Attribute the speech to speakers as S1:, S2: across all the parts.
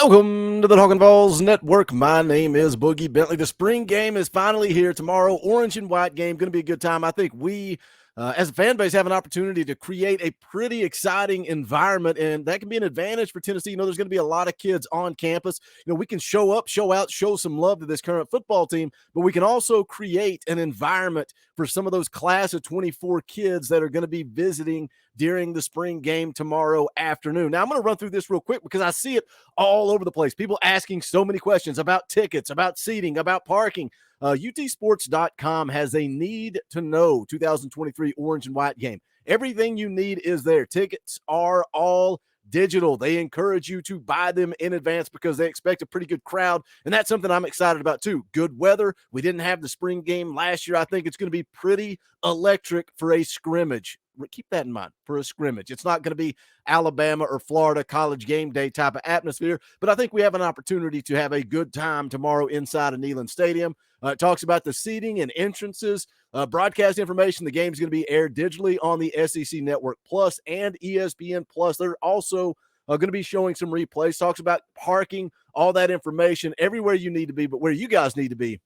S1: Welcome to the Talkin VAWLS Network. My name is Boogie Bentley. The spring game is finally here tomorrow. Orange and white game. Going to be a good time. I think we, as a fan base, have an opportunity to create a pretty exciting environment, and that can be an advantage for Tennessee. There's going to be a lot of kids on campus. We can show up, show out, show some love to this current football team, but we can also create an environment for some of those class of 24 kids that are going to be visiting during the spring game tomorrow afternoon. Now, I'm going to run through this real quick because I see it all over the place. People asking so many questions about tickets, about seating, about parking. UTsports.com has a need to know 2023 orange and white game. Everything you need is there. Tickets are all digital. They encourage you to buy them in advance because they expect a pretty good crowd, and that's something I'm excited about too. Good weather. We didn't have the spring game last year. I think it's going to be pretty electric for a scrimmage. Keep that in mind, for a scrimmage. It's not going to be Alabama or Florida college game day type of atmosphere, but I think we have an opportunity to have a good time tomorrow inside of Neyland Stadium. It talks about the seating and entrances, broadcast information. The game is going to be aired digitally on the SEC Network Plus and ESPN Plus. They're also going to be showing some replays. Talks about parking, all that information, everywhere you need to be, but where you guys need to be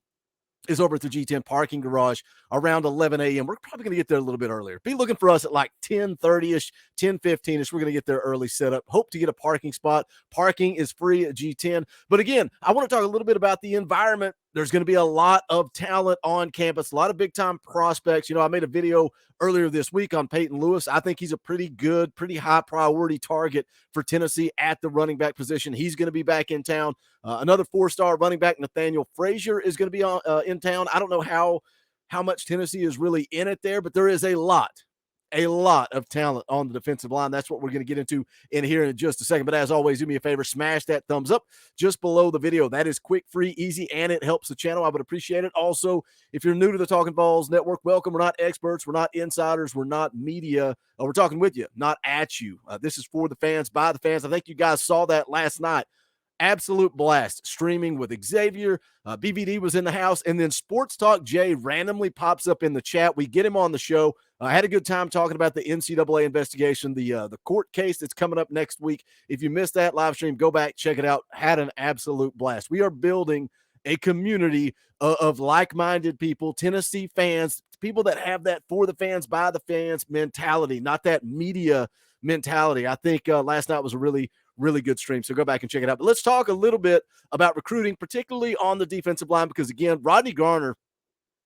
S1: is over at the G10 parking garage around 11 a.m. We're probably going to get there a little bit earlier. Be looking for us at like 10:30-ish, 10:15-ish. We're going to get there early setup. Hope to get a parking spot. Parking is free at G10. But again, I want to talk a little bit about the environment. There's going to be a lot of talent on campus, a lot of big-time prospects. I made a video earlier this week on Peyton Lewis. I think he's a pretty good, pretty high-priority target for Tennessee at the running back position. He's going to be back in town. Another four-star running back, Nathaniel Frazier, is going to be in town. I don't know how much Tennessee is really in it there, but there is a lot of talent on the defensive line. That's what we're going to get into in here in just a second. But as always, do me a favor, smash that thumbs up just below the video. That is quick, free, easy, and it helps the channel. I would appreciate it. Also, if you're new to the Talkin VAWLS Network, welcome. We're not experts. We're not insiders. We're not media. We're talking with you, not at you. This is for the fans, by the fans. I think you guys saw that last night. Absolute blast streaming with Xavier. BVD was in the house, and then Sports Talk Jay randomly pops up in the chat. We get him on the show. I had a good time talking about the NCAA investigation, the court case that's coming up next week. If you missed that live stream, go back, check it out. Had an absolute blast. We are building a community of like-minded people, Tennessee fans, people that have that for the fans, by the fans mentality, not that media mentality. I think last night was a really good stream, so go back and check it out. But let's talk a little bit about recruiting, particularly on the defensive line, because, again, Rodney Garner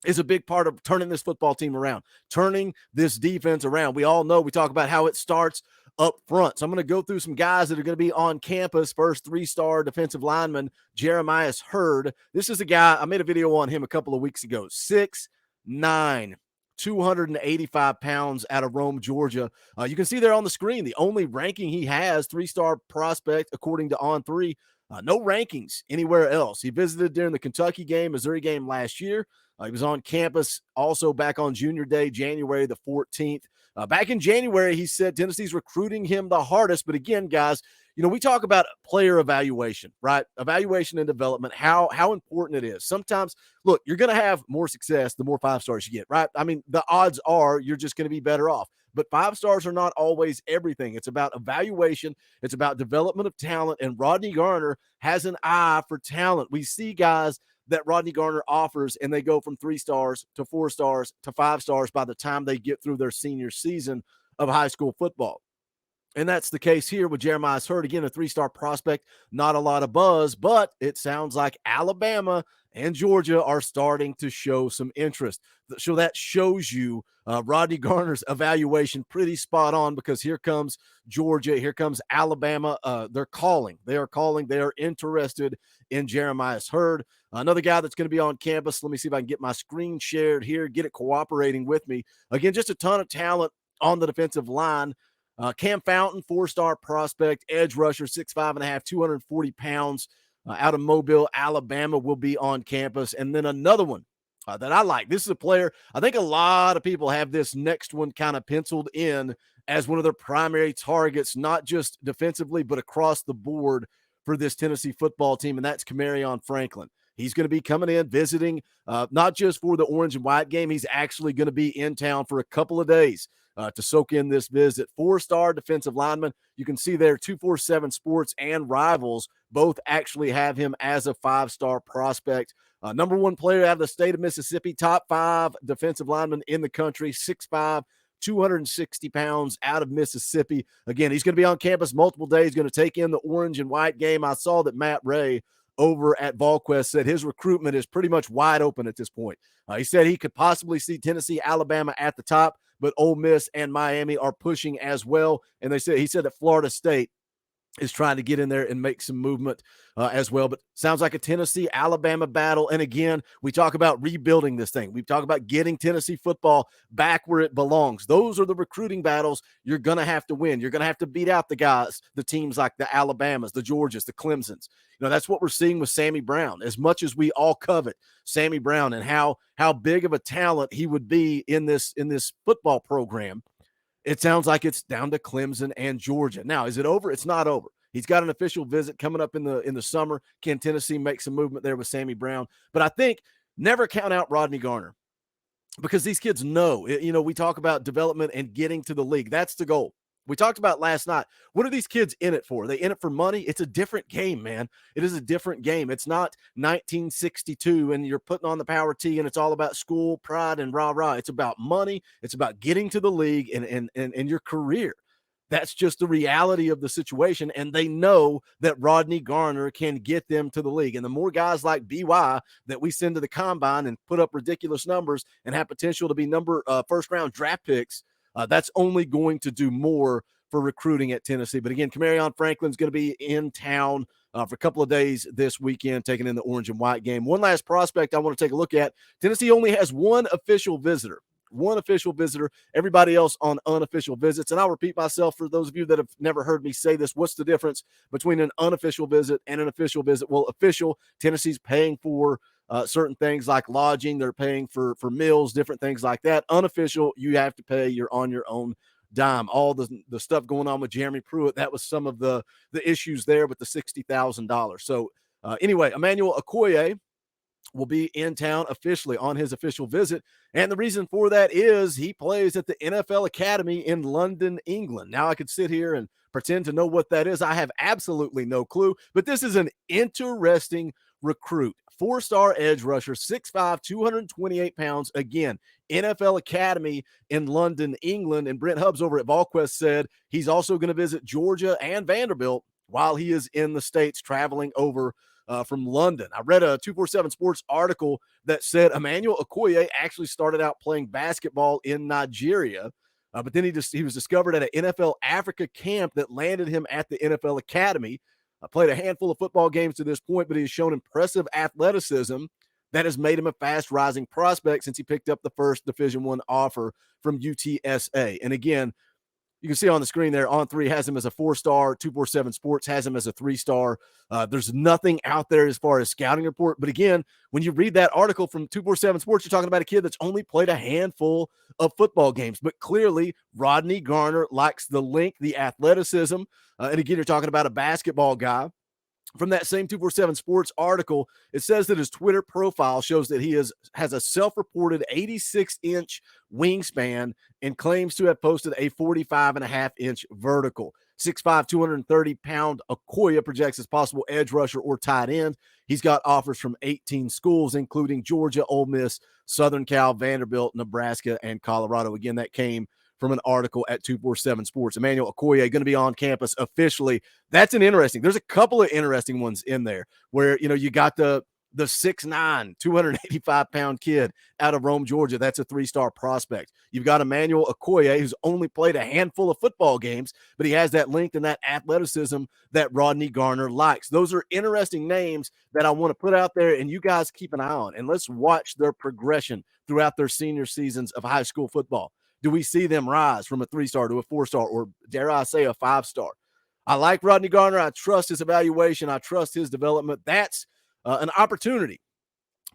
S1: is a big part of turning this football team around, turning this defense around. We all know, we talk about how it starts up front. So I'm going to go through some guys that are going to be on campus. First, three-star defensive lineman, Jeremiah Hurd. This is a guy, I made a video on him a couple of weeks ago, 6'9", 285 pounds out of Rome, Georgia. You can see there on the screen, the only ranking he has, three-star prospect, according to On3. No rankings anywhere else. He visited during the Kentucky game, Missouri game last year. He was on campus also back on Junior Day, January the 14th. Back in January, he said Tennessee's recruiting him the hardest. But again, guys, we talk about player evaluation, right? Evaluation and development, how important it is. Sometimes, look, you're going to have more success the more 5 stars you get, right? I mean, the odds are you're just going to be better off. But 5 stars are not always everything. It's about evaluation. It's about development of talent. And Rodney Garner has an eye for talent. We see guys that Rodney Garner offers, and they go from 3 stars to 4 stars to 5 stars by the time they get through their senior season of high school football. And that's the case here with Jeremiah Hurd. Again, a 3-star prospect, not a lot of buzz, but it sounds like Alabama and Georgia are starting to show some interest. So that shows you Rodney Garner's evaluation pretty spot on, because here comes Georgia, here comes Alabama. They're calling. They are interested in Jeremiah Hurd. Another guy that's going to be on campus. Let me see if I can get my screen shared here, get it cooperating with me. Again, just a ton of talent on the defensive line. Cam Fountain, 4-star prospect, edge rusher, 6'5.5", 240 pounds, out of Mobile, Alabama, will be on campus. And then another one that I like. This is a player, I think a lot of people have this next one kind of penciled in as one of their primary targets, not just defensively, but across the board for this Tennessee football team, and that's Kamarion Franklin. He's going to be coming in, visiting, not just for the orange and white game. He's actually going to be in town for a couple of days to soak in this visit. 4-star defensive lineman. You can see there, 247 Sports and Rivals both actually have him as a 5-star prospect. Number one player out of the state of Mississippi, top 5 defensive lineman in the country, 6'5", 260 pounds out of Mississippi. Again, he's going to be on campus multiple days, going to take in the orange and white game. I saw that Matt Ray over at VAWLS said his recruitment is pretty much wide open at this point. He said he could possibly see Tennessee, Alabama at the top, but Ole Miss and Miami are pushing as well. And he said that Florida State is trying to get in there and make some movement as well. But sounds like a Tennessee-Alabama battle. And again, we talk about rebuilding this thing. We talk about getting Tennessee football back where it belongs. Those are the recruiting battles you're going to have to win. You're going to have to beat out the teams like the Alabamas, the Georgias, the Clemsons. That's what we're seeing with Sammy Brown. As much as we all covet Sammy Brown and how big of a talent he would be in this football program, it sounds like it's down to Clemson and Georgia. Now, is it over? It's not over. He's got an official visit coming up in the summer. Can Tennessee make some movement there with Sammy Brown? But I think never count out Rodney Garner, because these kids know. We talk about development and getting to the league. That's the goal. We talked about last night. What are these kids in it for? Are they in it for money? It's a different game, man. It is a different game. It's not 1962 and you're putting on the power tee and it's all about school, pride, and rah-rah. It's about money. It's about getting to the league and your career. That's just the reality of the situation, and they know that Rodney Garner can get them to the league. And the more guys like BY that we send to the combine and put up ridiculous numbers and have potential to be first-round draft picks, that's only going to do more for recruiting at Tennessee. But again, Camarion Franklin's going to be in town for a couple of days this weekend, taking in the orange and white game. One last prospect I want to take a look at. Tennessee only has one official visitor. Everybody else on unofficial visits. And I'll repeat myself for those of you that have never heard me say this. What's the difference between an unofficial visit and an official visit? Well, official, Tennessee's paying for certain things like lodging. They're paying for meals, different things like that. Unofficial, you have to pay. You're on your own dime. All the stuff going on with Jeremy Pruitt, that was some of the issues there with the $60,000. So anyway, Emmanuel Okoye will be in town officially on his official visit. And the reason for that is he plays at the NFL Academy in London, England. Now, I could sit here and pretend to know what that is. I have absolutely no clue, but this is an interesting recruit. 4-star edge rusher, 6'5", 228 pounds. Again, NFL Academy in London, England. And Brent Hubbs over at VolQuest said he's also going to visit Georgia and Vanderbilt while he is in the States traveling over from London. I read a 247 Sports article that said Emmanuel Okoye actually started out playing basketball in Nigeria, but then he was discovered at an NFL Africa camp that landed him at the NFL Academy. Played a handful of football games to this point, but he's shown impressive athleticism that has made him a fast-rising prospect since he picked up the first Division I offer from UTSA. And again, you can see on the screen there, On3 has him as a 4-star. 247 Sports has him as a 3-star. There's nothing out there as far as scouting report. But again, when you read that article from 247 Sports, you're talking about a kid that's only played a handful of football games. But clearly, Rodney Garner likes the length, the athleticism. And again, you're talking about a basketball guy. From that same 247 Sports article, it says that his Twitter profile shows that he has a self-reported 86-inch wingspan and claims to have posted a 45.5-inch vertical. 6'5", 230-pound Okoye projects as possible edge rusher or tight end. He's got offers from 18 schools, including Georgia, Ole Miss, Southern Cal, Vanderbilt, Nebraska, and Colorado. Again, that came from an article at 247 Sports. Emmanuel Okoye going to be on campus officially. There's a couple of interesting ones in there where, you got the 6'9", 285-pound kid out of Rome, Georgia. That's a 3-star prospect. You've got Emmanuel Okoye, who's only played a handful of football games, but he has that length and that athleticism that Rodney Garner likes. Those are interesting names that I want to put out there, and you guys keep an eye on. And let's watch their progression throughout their senior seasons of high school football. Do we see them rise from a 3-star to a 4-star, or dare I say a 5-star? I like Rodney Garner. I trust his evaluation. I trust his development. That's an opportunity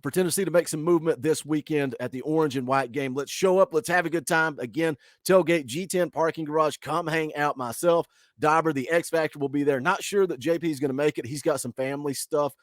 S1: for Tennessee to make some movement this weekend at the orange and white game. Let's show up. Let's have a good time. Again, tailgate, G10 parking garage. Come hang out. Myself, Dauber, the X Factor will be there. Not sure that JP is going to make it. He's got some family stuff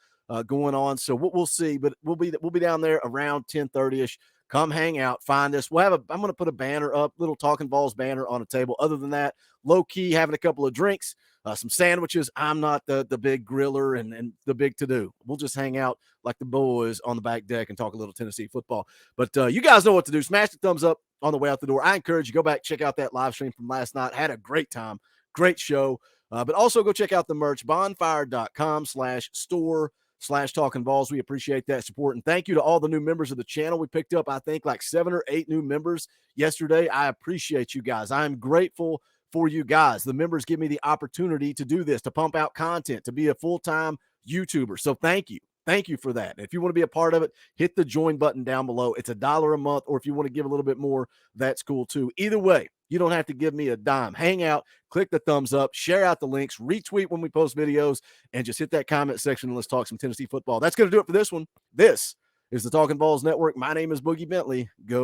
S1: going on, so we'll see. But we'll be down there around 10:30ish. Come hang out, find us. I'm going to put a banner up, little Talkin' VAWLS banner on a table. Other than that, low key, having a couple of drinks, some sandwiches. I'm not the big griller and the big to do. We'll just hang out like the boys on the back deck and talk a little Tennessee football. But you guys know what to do. Smash the thumbs up on the way out the door. I encourage you, go back, check out that live stream from last night. Had a great time, great show. But also go check out the merch, bonfire.com/store/Talkin' VAWLS. We appreciate that support. And thank you to all the new members of the channel. We picked up, I think, like 7 or 8 new members yesterday. I appreciate you guys. I'm grateful for you guys. The members give me the opportunity to do this, to pump out content, to be a full-time YouTuber. So thank you. Thank you for that. If you want to be a part of it, hit the join button down below. It's $1 a month, or if you want to give a little bit more, that's cool too. Either way, you don't have to give me a dime. Hang out, click the thumbs up, share out the links, retweet when we post videos, and just hit that comment section and let's talk some Tennessee football. That's going to do it for this one. This is the Talkin' VAWLS Network. My name is Boogie Bentley. Go